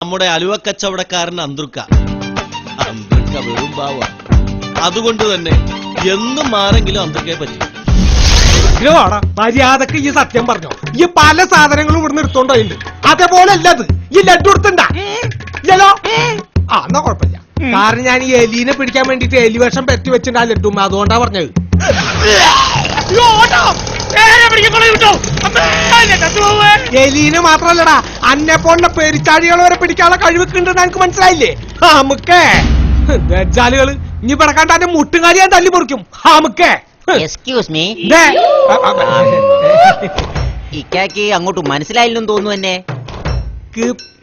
നമ്മുടെ അലുവക്കച്ചവടക്കാരൻ അന്തൃക്ക വെറും പാവ. അതുകൊണ്ട് തന്നെ എന്നും ആരെങ്കിലും അന്തൃക്കയെ പറ്റി മര്യാദക്ക് ഈ സത്യം പറഞ്ഞോ. ഈ പല സാധനങ്ങളും ഇവിടെ നിർത്തോണ്ടോയിണ്ട്. അതേപോലെ അല്ലത് ഈ ലഡ്ഡു എടുത്തുണ്ടോ? ആ എന്നാ കുഴപ്പമില്ല. കാരണം ഞാൻ ഈ എലീനെ പിടിക്കാൻ വേണ്ടിട്ട് എലി വേഷം പെറ്റി വെച്ചിട്ടുണ്ട് ആ ലഡ്ഡു. അതുകൊണ്ടാ പറഞ്ഞത്. എലീനെ മാത്രല്ലടാ, അന്നെ പോലുള്ള പെരിച്ചാഴികൾ വരെ പിടിക്കാനുള്ള കഴിവൊക്കെണ്ടെന്ന് എനിക്ക് മനസ്സിലായില്ലേ? നമുക്കേ വെച്ചാലുകള് ഇനി പിടക്കാണ്ട് അന്റെ മുട്ടുകാരി ഞാൻ തല്ലി പൊറിക്കും. നമുക്കേ എക്സ്ക്യൂസ് മീ, ഇക്കാക്ക് അങ്ങോട്ട് മനസ്സിലായില്ലെന്ന് തോന്നുന്നു. എന്നെ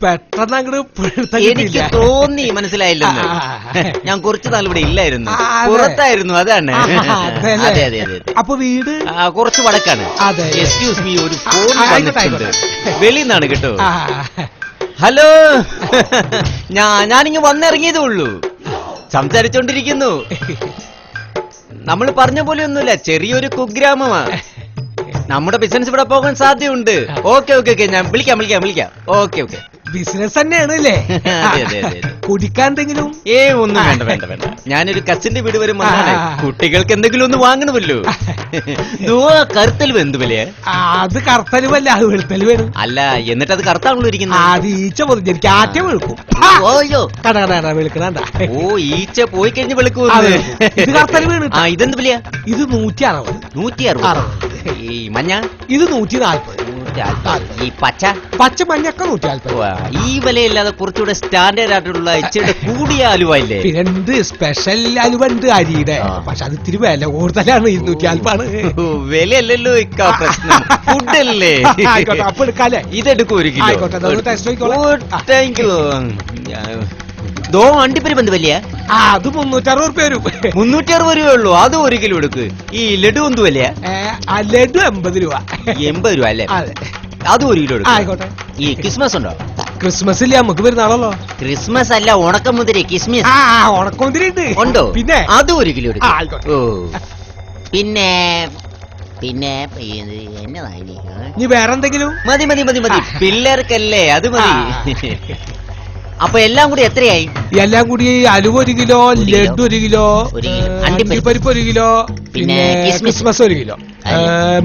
പെട്ടെന്ന് അങ്ങോട്ട് എനിക്ക് തോന്നി മനസ്സിലായില്ലെന്ന്. ഞാൻ കുറച്ചു നാൾ ഇവിടെ ഇല്ലായിരുന്നു, പുറത്തായിരുന്നു. അതാണ്. അതെ അതെ അതെ. അപ്പൊ വീട് കുറച്ച് വടക്കാണ്. എക്സ്ക്യൂസ് മീ, ഒരു ഫോൺ വന്നിട്ടുണ്ട് വെളിയിൽ നിന്നാണ് കേട്ടോ. ഹലോ, ഞാനിങ്ങ് വന്നിറങ്ങിയതേ ഉള്ളൂ. സംസാരിച്ചോണ്ടിരിക്കുന്നു. നമ്മൾ പറഞ്ഞ പോലെ ഒന്നുമില്ല, ചെറിയൊരു കുഗ്രാമമാ. നമ്മുടെ ബിസിനസ് ഇവിടെ പോകാൻ സാധ്യതയുണ്ട്. ഓക്കെ ഓക്കെ ഓക്കെ, ഞാൻ വിളിക്കാം. Okay okay. ബിസിനസ് തന്നെയാണ് അല്ലേ? കുടിക്കാൻ എന്തെങ്കിലും? ഒന്നും വേണ്ട വേണ്ട വേണ്ട. ഞാനൊരു കസിന്റെ വീട് വരെ വന്നാണ്. കുട്ടികൾക്ക് എന്തെങ്കിലും ഒന്ന് വാങ്ങണമല്ലോ. കറുത്തലുവ് എന്ത് വിലയാ? അത് കറുത്തലുവല്ല, അത് വെളുത്തല് വേണം. അല്ല, എന്നിട്ട് അത് കറുത്താണല്ലോ ഇരിക്കുന്നത്. അത് ഈച്ച പൊതിഞ്ഞ ആറ്റം വെളുക്കും. ഓയോ കട വെളുക്കണ. ഓ, ഈച്ച പോയി കഴിഞ്ഞ് വെളുക്കും. ഇത് കറുത്തല് വീണ്. ഇതെന്ത് വിലയാ? ഇത് 160. 160. ഈ മഞ്ഞ? ഇത് 140. ഈ പച്ച മഞ്ഞൊക്കെ 140. ഈ വിലയില്ലാതെ കുറച്ചുകൂടെ സ്റ്റാൻഡേർഡ് ആയിട്ടുള്ള ഇച്ചിരി കൂടിയ അലുവ ഇല്ലേ? പിന്നെന്ത് സ്പെഷ്യൽ അലുവ ഉണ്ട് അരിയുടെ. പക്ഷെ അത് ഇത്തിരി വില കൂടുതലാണ്. 240. വിലയല്ലല്ലോ ഇക്കാ പ്രശ്നം, ഫുഡല്ലേ. അപ്പൊ എടുക്കാല്ലേ? ഇതെടുക്കും 1 കിലോ. Thank you. അണ്ടിപ്പരിപ്പ് എന്ത് വിലയാ? അത് 360 രൂപ വരും. 360 രൂപയേ ഉള്ളൂ. അത് 1 കിലോ എടുക്ക്. ഈ ലഡു എന്ത് വിലയാ? ലഡു 80 രൂപ. 80 രൂപ അല്ലേ? അത് 1 കിലോ എടുക്കും. ആയിക്കോട്ടെ. ഈ ക്രിസ്മസ് ഉണ്ടോ? ക്രിസ്മസ് ഇല്ല, നമുക്ക് പെരുന്നാളല്ലോ. ക്രിസ്മസ് അല്ല, ഉണക്കമുതിരി കിസ്മിസ്. ഉണക്കമുതിരി ഉണ്ടോ? പിന്നെ അത് 1 കിലോ എടുക്കും. ഓ, പിന്നെ എന്നതായി? നീ വേറെന്തെങ്കിലും? മതി. പിള്ളേർക്കല്ലേ, അത് മതി. അപ്പൊ എല്ലാം കൂടി എത്രയായി? എല്ലാം കൂടി അലുവ 1 കിലോ, ലഡു 1 കിലോ, അണ്ടിപ്പരിപ്പ് 1 കിലോ, പിന്നെ ക്രിസ്മസ് 1 കിലോ.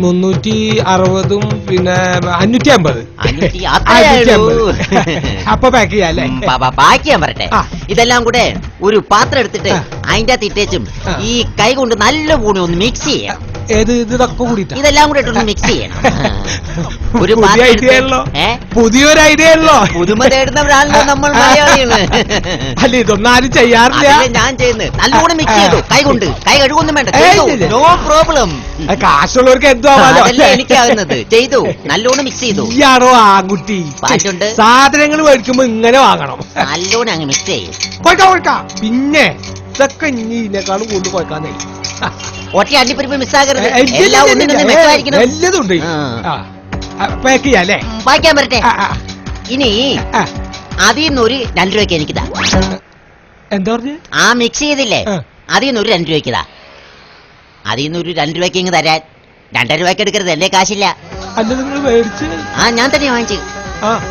360 പിന്നെ 550. അപ്പൊ പാക്ക് ചെയ്യാല്ലേ? പാക്ക് ചെയ്യാൻ പറട്ടെ. ഇതെല്ലാം കൂടെ ഒരു പാത്രം എടുത്തിട്ട് അതിന്റെ അകത്ത് ഇട്ടേച്ചും ഈ കൈ കൊണ്ട് നല്ല കൂടി ഒന്ന് മിക്സ് ചെയ്യാം. ഇതൊക്കെ കൂടിയിട്ട് ഇതെല്ലാം കൂടെ ഇട്ടൊന്ന് മിക്സ് ചെയ്യണം. ഒരു പുതിയൊരു ഐഡിയ ഉള്ളോ? പുതുമ തേടുന്നവരാണല്ലോ നമ്മൾ മലയാളികള്. അല്ല, ഇതൊന്നും ആരും ചെയ്യാറില്ല. ഞാൻ ചെയ്യുന്നത് നല്ലോണം മിക്സ് ചെയ്തു. കൈ കഴുകൊന്നും വേണ്ട. No problem. കാശുള്ളവർക്ക് എന്തോ എനിക്കാവുന്നത് ചെയ്തു. നല്ലോണം മിക്സ് ചെയ്തു. ഈയാണോ ആൺകുട്ടി? സാധനങ്ങൾ മേടിക്കുമ്പോ ഇങ്ങനെ വാങ്ങണം. നല്ലോണം അങ്ങ് മിക്സ് ചെയ്യും. കൊഴക്കാം. പിന്നെ ഇതൊക്കെ ഇനി ഇതിനേക്കാളും കൂടുതൽ കൊഴക്കാന്നേ. ഒറ്റ അണ്ടിപ്പരിപ്പ് മിസ്സാകരുത്. എല്ലതും ഉണ്ട്. പാക്ക് ചെയ്യാല്ലേ? പാക്കാൻ പറ്റേ. ഇനി അതിൽ നിന്നൊരു 2 രൂപയ്ക്ക് എനിക്കിതാ. എന്താ പറഞ്ഞു? ആ മിക്സ് ചെയ്തില്ലേ, അതിൽ നിന്നൊരു 2 രൂപയ്ക്കിതാ. അതിൽ നിന്നൊരു 2 രൂപയ്ക്ക് ഇങ്ങ് തരാൻ. 2 രൂപയ്ക്ക് എടുക്കരുത്, എന്റെ കാശില്ല. അല്ല, നിങ്ങൾ മേടിച്ച്? ഞാൻ തന്നെ വാങ്ങിച്ചു.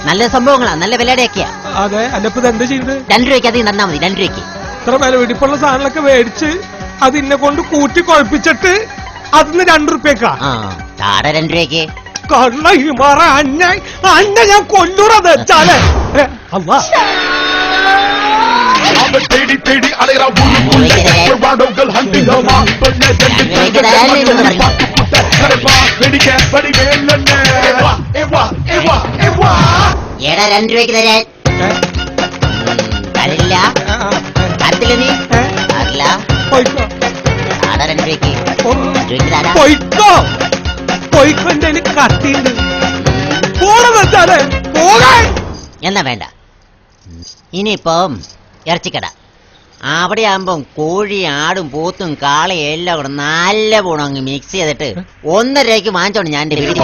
നല്ല സംഭവങ്ങളാ, നല്ല വിലയുടെയൊക്കെയാ. അതെ. അല്ലപ്പോ എന്താ ചെയ്യുന്നത്? 2 രൂപയ്ക്ക് അതിൽ തന്നാ മതി. 2 രൂപയ്ക്ക് ഇത്ര വില വെടിപ്പുള്ള സാധനങ്ങളൊക്കെ മേടിച്ച് അതിനെ കൊണ്ട് കൂട്ടി കുഴപ്പിച്ചിട്ട് അതിന് 2 രൂപയ്ക്കാ? 2 രൂപയ്ക്ക് കള്ള ഹിമാറ അന്നെ ഞാൻ കൊല്ലൂറത് വെച്ചാലേ. ഏടാ 2 രൂപയ്ക്ക് തരാൻ തരില്ല. തരത്തില്ല നീ? തരില്ല. 2 രൂപയ്ക്ക് പോയിക്കൊണ്ട് എനിക്ക് കത്തിണ്ട്. എന്നാ വേണ്ട. ഇനിയിപ്പം ഇറച്ചിക്കട. അവിടെ ആകുമ്പം കോഴി, ആടും, പോത്തും, കാളയും എല്ലാം കൂടെ നല്ല പോണം അങ്ങ് മിക്സ് ചെയ്തിട്ട് 1.5 രൂപയ്ക്ക് വാങ്ങിച്ചോണ്ട് ഞാൻ എന്റെ വീട്ടിൽ.